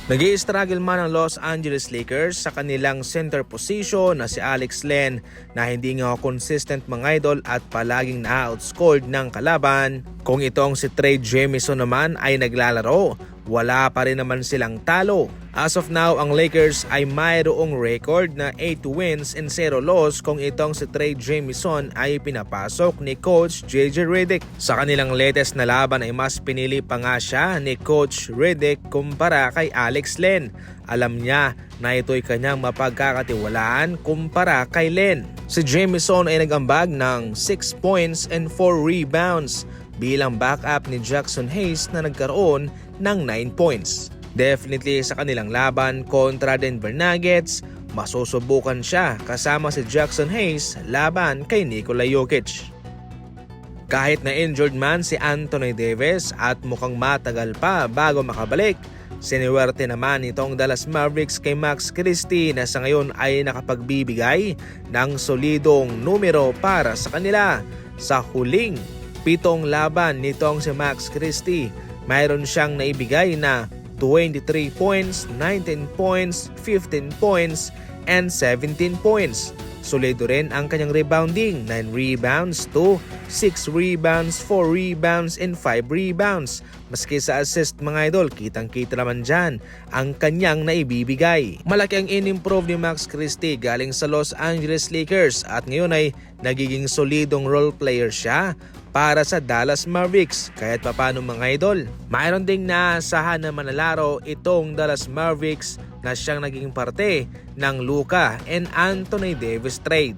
Nag-i-struggle man ang Los Angeles Lakers sa kanilang center position na si Alex Len na hindi nga consistent mga idol at palaging na-outscored ng kalaban. Kung itong si Trey Jemison naman ay naglalaro, wala pa rin naman silang talo. As of now, ang Lakers ay mayroong record na 8 wins and 0 loss kung itong si Trey Jemison ay pinapasok ni Coach JJ Redick. Sa kanilang latest na laban ay mas pinili pa nga siya ni Coach Redick kumpara kay Alex Len. Alam niya na ito'y kanyang mapagkakatiwalaan kumpara kay Len. Si Jemison ay nagambag ng 6 points and 4 rebounds bilang backup ni Jackson Hayes na nagkaroon ng 9 points. Definitely sa kanilang laban kontra Denver Nuggets, masusubukan siya kasama si Jackson Hayes laban kay Nikola Jokic. Kahit na injured man si Anthony Davis at mukhang matagal pa bago makabalik, siniwerte naman itong Dallas Mavericks kay Max Christie na sa ngayon ay nakapagbibigay ng solidong numero para sa kanila. Sa huling 7 laban nitong si Max Christie, mayroon siyang naibigay na 23 points, 19 points, 15 points, and 17 points. Solido rin ang kanyang rebounding, 9 rebounds to 6 rebounds, 4 rebounds, and 5 rebounds. Maski sa assist mga idol, kitang-kita naman dyan ang kanyang naibibigay. Malaki ang in-improve ni Max Christie galing sa Los Angeles Lakers at ngayon ay nagiging solidong role player siya para sa Dallas Mavericks. Kahit papano mga idol, mayroon ding naasahan na manlalaro itong Dallas Mavericks na siyang naging parte ng Luka and Anthony Davis trade.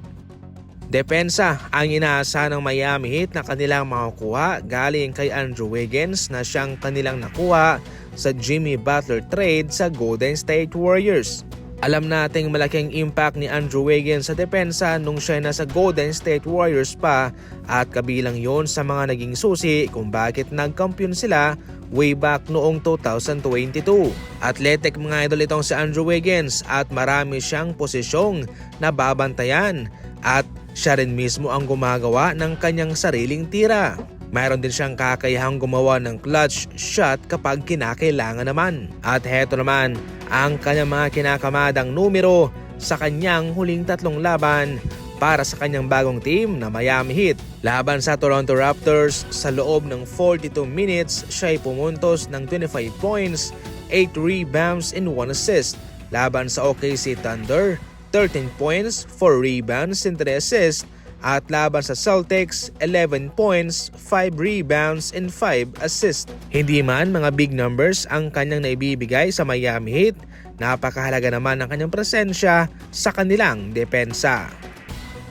Depensa ang inaasahan ng Miami Heat na kanilang makukuha galing kay Andrew Wiggins na siyang kanilang nakuha sa Jimmy Butler trade sa Golden State Warriors. Alam nating malaking impact ni Andrew Wiggins sa depensa nung siya nasa Golden State Warriors pa at kabilang yon sa mga naging susi kung bakit nagkampiyon sila way back noong 2022. Athletic mga idol itong si Andrew Wiggins at marami siyang posisyong nababantayan at siya rin mismo ang gumagawa ng kanyang sariling tira. Mayroon din siyang kakayahang gumawa ng clutch shot kapag kinakailangan naman. At heto naman ang kanyang mga kinakamadang numero sa kanyang huling 3 laban para sa kanyang bagong team na Miami Heat. Laban sa Toronto Raptors, sa loob ng 42 minutes, siya ay pumuntos ng 25 points, 8 rebounds and 1 assist. Laban sa OKC Thunder, 13 points, 4 rebounds and 3 assists. At laban sa Celtics, 11 points, 5 rebounds, and 5 assists. Hindi man mga big numbers ang kanyang naibibigay sa Miami Heat, napakahalaga naman ang kanyang presensya sa kanilang depensa.